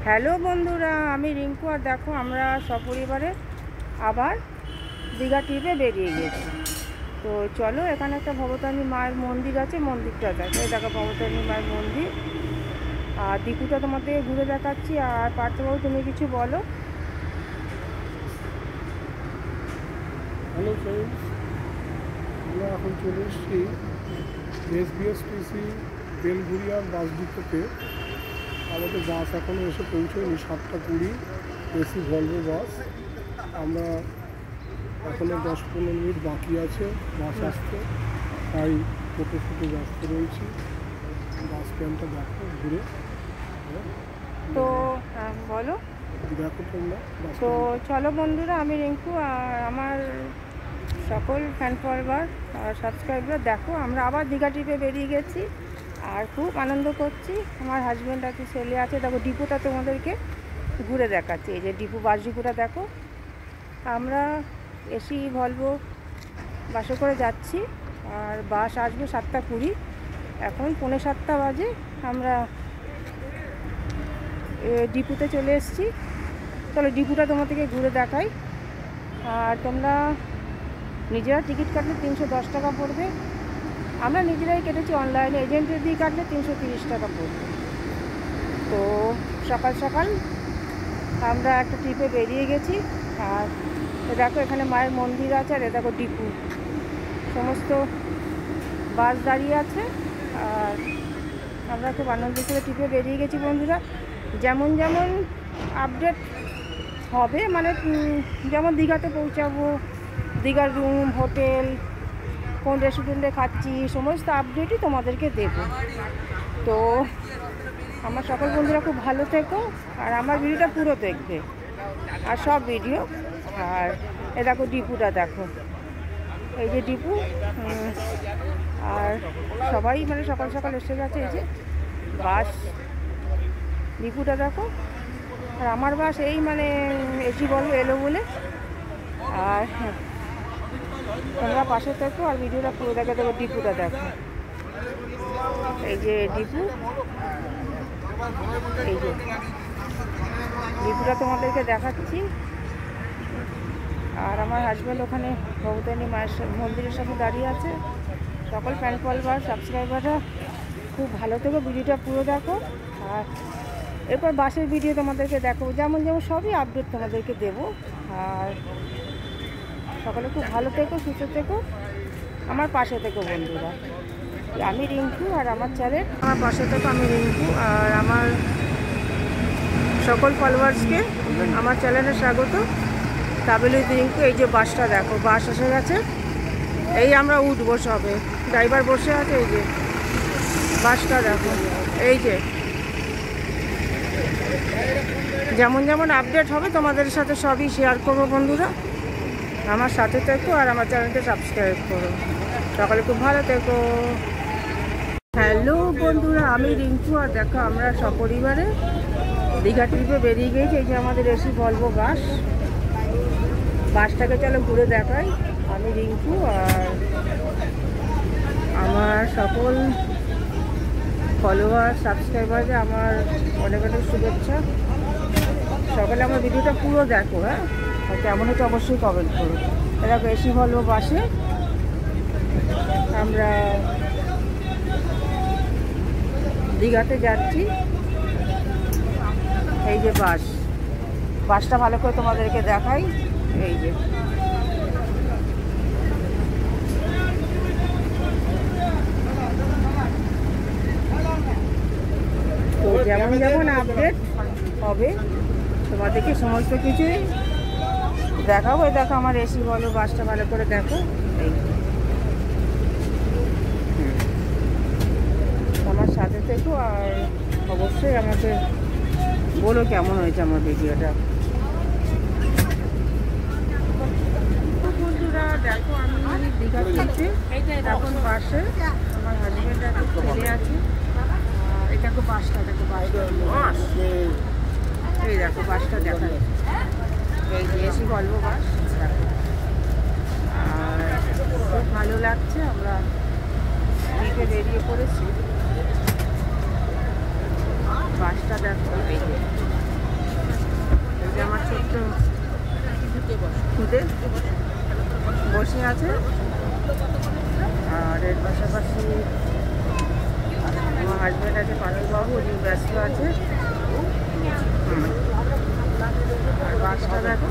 Hello বন্ধুরা, আমি রিঙ্কু। আর দেখো আমরা সপরিবারে আবার দীঘা ট্রিপে বেরিয়ে গেছি। তো চলো, এখানে একটা ভবতারিণী মায়ের মন্দির আছে, মন্দিরটা দেখো। এই দেখো ভবতারিণী মায়ের মন্দির। আর দীপুটা তোমাদের ঘুরে দেখাচ্ছি। আর পার্থবাবু, তুমি কিছু বলো। হ্যালো ফ্রেন্ডস, আমরা এখন চলে এসেছি এসবিএসটিসি বেলঘুরিয়ার বাস ডিপোতে। আমাদের বাস এখনও এসে পৌঁছয়নি, 7:20 এসি ভলভো বাস। আমরা এখনও 10-15 মিনিট বাকি আছে বাস আসতে, তাই ফটো ব্যস্ত রয়েছি। বাস স্ট্যান্ডটা দেখো ঘুরে, তো বলো। দেখো তোমরা। তো চলো বন্ধুরা, আমি রিঙ্কু আর আমার সকল ফ্যান ফলোয়ার আর সাবস্ক্রাইবার, দেখো আমরা আবার দীঘা ট্রিপে বেরিয়ে গেছি আর খুব আনন্দ করছি। আমার হাজব্যান্ড আছে, ছেলে আছে। দেখো ডিপুটা তোমাদেরকে ঘুরে দেখাচ্ছি। এই যে ডিপু, বাস ডিপুটা দেখো। আমরা এসি ভলভো বাসে করে যাচ্ছি আর বাস আসবে 7:20। এখন 6:45 বাজে। আমরা ডিপুতে চলে এসেছি। চলো ডিপুটা তোমাদেরকে ঘুরে দেখাই। আর তোমরা নিজেরা টিকিট কাটলে 310 টাকা পড়বে। আমরা নিজেরাই কেটেছি অনলাইনে, এজেন্টের দিয়ে কাটলে 330 টাকা পড়বে। তো সকাল সকাল আমরা একটা ট্রিপে বেরিয়ে গেছি। আর দেখো এখানে মায়ের মন্দির আছে। আর দেখো ডিপু, সমস্ত বাস দাঁড়িয়ে আছে। আর আমরা খুব আনন্দ করে ট্রিপে বেরিয়ে গেছি বন্ধুরা। যেমন যেমন আপডেট হবে, মানে যেমন দীঘাতে পৌঁছাবো, দীঘার রুম, হোটেল, কোন রেস্টুরেন্টে খাচ্ছি, সমস্ত আপডেটই তোমাদেরকে দেব। তো আমার সকল বন্ধুরা খুব ভালো থেকো আর আমার ভিডিওটা পুরো দেখবে, আর সব ভিডিও। আর এ দেখো ডিপুটা দেখো, এই যে ডিপু। আর সবাই মানে সকাল সকাল এসে গেছে। এই যে বাস ডিপুটা দেখো। আর আমার বাস এই মানে এসি বলবো এলো বলে। আর তোমরা পাশে থাকো আর ভিডিওটা পুরো দেখে দেবো। ডিপুটা দেখো, এই যে ডিপু। এই যে ডিপুটা তোমাদেরকে দেখাচ্ছি। আর আমার হাজব্যান্ড ওখানে ভবতারিণী মায়ের মন্দিরের সাথে দাঁড়িয়ে আছে। সকল ফ্যান ফলোয়ার সাবস্ক্রাইবাররা খুব ভালো থেকো, ভিডিওটা পুরো দেখো। আর এরপর বাসের ভিডিও তোমাদেরকে দেখো, যেমন যেমন সবই আপডেট তোমাদেরকে দেবো। আর সকলে খুব ভালো থেকো, সুস্থ থেকো, আমার পাশে থেকো বন্ধুরা। আমি রিঙ্কু আর আমার চ্যানেল, আমার পাশে থেকো। আমি রিঙ্কু আর আমার সকল ফলোয়ার্সকে আমার চ্যানেলে স্বাগত। তাবলে রিঙ্কু। এই যে বাসটা দেখো, বাস এসে গেছে। এই আমরা উঠবো সবে, ড্রাইভার বসে আছে। এই যে বাসটা দেখো। এই যে যেমন যেমন আপডেট হবে তোমাদের সাথে সবই শেয়ার করবো বন্ধুরা। আমার সাথে থেকো আর আমার চ্যানেলকে সাবস্ক্রাইব করো। সকালে খুব ভালো থেকো। হ্যালো বন্ধুরা, আমি রিঙ্কু। আর দেখো আমরা সপরিবারে দীঘা ট্রিপে বেরিয়ে গেছি। এই যে আমাদের এসি ভলভো বাস। বাসটাকে চলো ঘুরে দেখাই। আমি রিঙ্কু আর আমার সকল ফলোয়ার সাবস্ক্রাইবারকে আমার অনেক অনেক শুভেচ্ছা। সকালে আমার ভিডিওটা পুরো দেখো। হ্যাঁ, কেমন হচ্ছে অবশ্যই কমেন্ট করো। দেখো এসি ভলভো বাসে আমরা দীঘাতে যাচ্ছি। এই যে বাসটা ভালো করে তোমাদেরকে দেখাই। এই যে তো যেমন যেমন আপডেট হবে তোমাদেরকে সমস্ত কিছুই দেখাবো। দেখো আমার এসি বলো, বাসটা ভালো করে দেখো। এই আমার সাথে থেকো আর অবশ্যই আমাকে বলো কেমন হয়েছে আমার ভিডিওটা। বন্ধুরা দেখো, আমি দীঘা ট্রিপে এখন বাসে, আমার হাজব্যান্ড আছে, ছেলে আছে। এই দেখো বাসটা দেখো, এই দেখো বাসটা দেখা যাচ্ছে। এই যে এসি ভলভো বাস দেখো। আর খুব ভালো লাগছে, আমরা ট্রিপে বেরিয়ে পড়েছি। বাসটা দেখো। এই যে তো খুদে বসে আছে। আর এর পাশাপাশি আমার হাজব্যান্ড আছে পারুলবাবু, উনি ব্যস্ত আছে। আর বাসটা দেখো,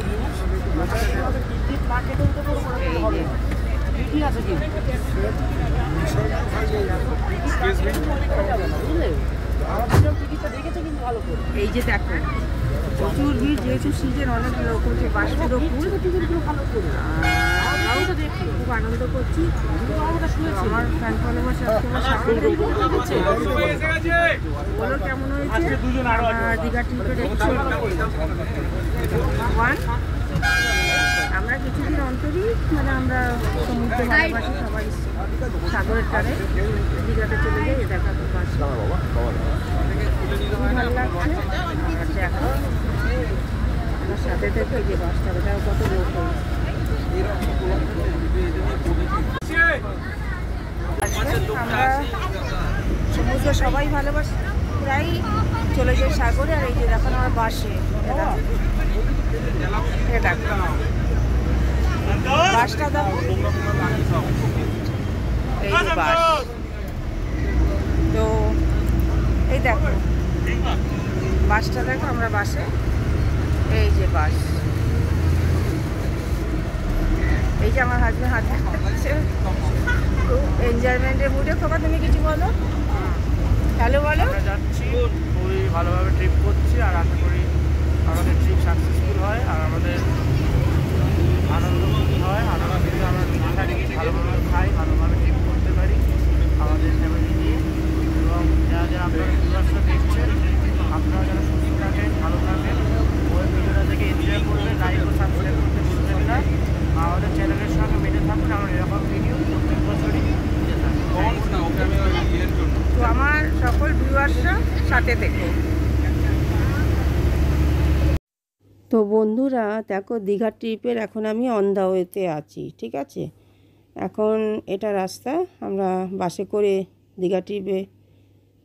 এই যে দেখো প্রচুর ভিড়, যেহেতু সিজন অনেক লোক হচ্ছে, বাস পুরো ফুল। আমরাও তো দেখি, খুব আনন্দ করছি। আমার ফ্যান ফলোয়ার বলো কেমন হয়েছে দীঘা ট্রিপের এপিসোড 1। আমরা কিছুদিন অন্তরই মানে আমরা সমুদ্র ভালোবাসি, সবাই সাগরের ধারে দীঘাতে চলে যাই, দেখা তো পাশে খুব ভালো লাগছে। আর দেখো আমার সাথে থেকে যে বাসটা, ওটাও কত লোক হয়েছে। আমরা সমুদ্র সবাই ভালোবাসি, প্রায় চলে যাই সাগরে। আর এই যে দেখো আমার বাসে, দেখো বাসটা দেখো, এই যে বাস। তো এই দেখো বাসটা দেখো, আমরা বাসে, এই যে বাস, এই যে আমার হাজব্যান্ড হাত ধরছে, খুব এনজয়মেন্টের মুডে। খোকা তুমি কিছু বলো, হ্যালো বলো। যাচ্ছি, খুবই ভালোভাবে ট্রিপ করছি, আর আশা করি আমাদের ট্রিপ সাকসেসফুল হয় আর আমাদের আনন্দ হয়। আনন্দ কিন্তু আমরা নিতে থাকি, ভালোভাবে খাই, ভালোভাবে ট্রিপ করতে পারি আমাদের ফ্যামিলি নিয়ে। এবং যারা যারা আপনারা ভিউয়ার্সরা দেখছেন, আপনারা যারা সুস্থ থাকেন, ভালো থাকেন, ওই ভিডিওটা থেকে এনজয় করবেন, লাইক ও সাবস্ক্রাইব করতে ভুলবেন না। আমাদের চ্যানেলের সঙ্গে বেঁধে থাকুন, আমরা এরকম ভিডিও প্রত্যেক বছরই দিতে থাকি। তো আমার সকল ভিউয়ার্সরা সাথে থেকে। তো বন্ধুরা দেখো, দীঘা ট্রিপের এখন আমি অন দ্য ওয়েতে আছি, ঠিক আছে। এখন এটা রাস্তা, আমরা বাসে করে দীঘা ট্রিপে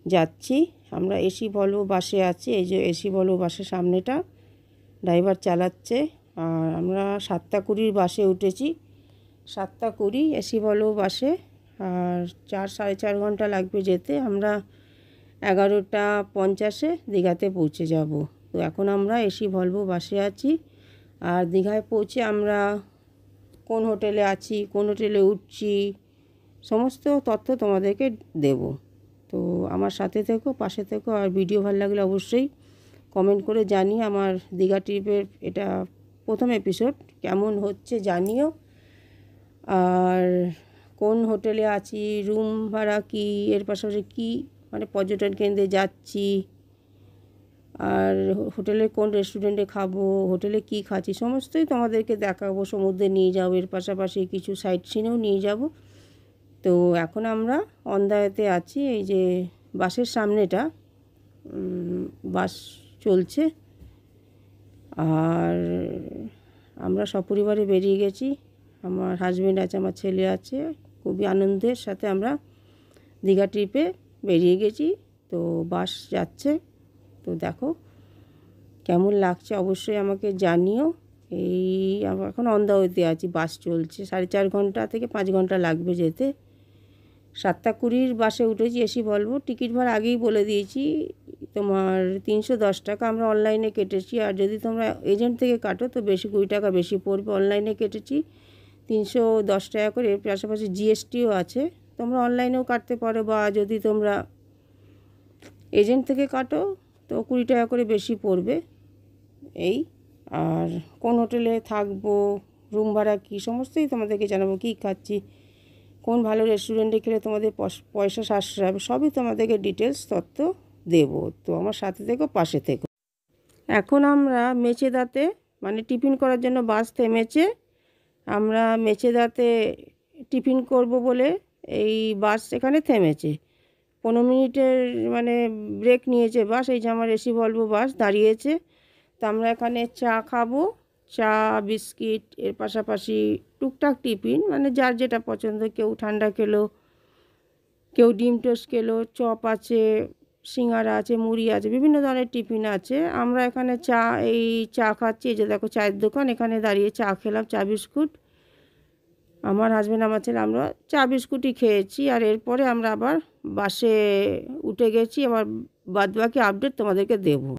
যাচ্ছি। আমরা এসি ভলভো বাসে আছি, এই যে এসি ভলভো বাসের সামনেটা ড্রাইভার চালাচ্ছে। আর আমরা 7টা 20 বাসে উঠেছি, 7টা 20 এসি ভলভো বাসে। আর 4-4.5 ঘন্টা লাগবে যেতে। আমরা 11টা 50-এ দীঘাতে পৌঁছে যাব। তো এখন আমরা এসি ভলভো বাসে আছি। আর দীঘায় পৌঁছে আমরা কোন হোটেলে আছি, কোন হোটেলে উঠছি, সমস্ত তথ্য তোমাদেরকে দেব। তো আমার সাথে থেকো, পাশে থেকো। আর ভিডিও ভালো লাগলে অবশ্যই কমেন্ট করে জানিয়ে আমার দীঘা ট্রিপের এটা প্রথম এপিসোড কেমন হচ্ছে জানিও। আর কোন হোটেলে আছি, রুম ভাড়া কী, এর পাশাপাশি কী মানে পর্যটন কেন্দ্রে যাচ্ছি, আর হোটেলের কোন রেস্টুরেন্টে খাবো, হোটেলে কী খাচ্ছি, সমস্তই তোমাদেরকে দেখাবো। সমুদ্রে নিয়ে যাবো, এর পাশাপাশি কিছু সাইট সিনেও নিয়ে যাব। তো এখন আমরা অন দ্য ওয়েতে আছি, এই যে বাসের সামনেটা বাস চলছে। আর আমরা সপরিবারে বেরিয়ে গেছি, আমার হাজব্যান্ড আছে, আমার ছেলে আছে। খুবই আনন্দের সাথে আমরা দীঘা ট্রিপে বেরিয়ে গেছি। তো বাস যাচ্ছে, তো দেখো কেমন লাগছে অবশ্যই আমাকে জানিও। এই আমরা এখন অন দ্য ওয়েতে আছি, বাস চলছে, 4.5 ঘন্টা থেকে 5 ঘন্টা লাগবে যেতে। 7টা 20 বাসে উঠেছি, এসি ভলভো। টিকিট ভাড়া আগেই বলে দিয়েছি, তোমার 310 টাকা আমরা অনলাইনে কেটেছি। আর যদি তোমরা এজেন্ট থেকে কাটো তো বেশি 20 টাকা বেশি পড়বে। অনলাইনে কেটেছি 310 টাকা করে, এর পাশাপাশি জিএসটিও আছে। তোমরা অনলাইনেও কাটতে পারো, বা যদি তোমরা এজেন্ট থেকে কাটো তো 20 টাকা করে বেশি পড়বে এই। আর কোন হোটেলে থাকবো, রুম ভাড়া কী, সমস্তই তোমাদেরকে জানাবো। কী খাচ্ছি, কোন ভালো রেস্টুরেন্টে খেলে তোমাদের পয়সা সাশ্রয় হবে, সবই তোমাদেরকে ডিটেলস তথ্য দেব। তো আমার সাথে থেকো, পাশে থেকো। এখন আমরা মেচেদাতে মানে টিফিন করার জন্য বাস থেমেছে। আমরা মেচেদাতে টিফিন করব বলে এই বাস এখানে থেমেছে। 15 মিনিটের মানে ব্রেক নিয়েছে বাস। এই যে আমার এসি ভলভো বাস দাঁড়িয়েছে। তো আমরা এখানে চা খাবো, চা বিস্কিট, এর পাশাপাশি টুকটাক টিফিন মানে যার যেটা পছন্দ। কেউ ঠান্ডা খেলো, কেউ ডিম টোস্ট খেলো, চপ আছে, সিঙ্গারা আছে, মুড়ি আছে, বিভিন্ন ধরনের টিফিন আছে। আমরা এখানে চা খাচ্ছি। এই যে দেখো চায়ের দোকান, এখানে দাঁড়িয়ে চা খেলাম, চা বিস্কুট। আমার হাজব্যান্ড আমার ছেলে আমরা চা বিস্কুটই খেয়েছি। আর এরপরে আমরা আবার বাসে উঠে গেছি। আবার বাদবাকি আপডেট তোমাদেরকে দেবো।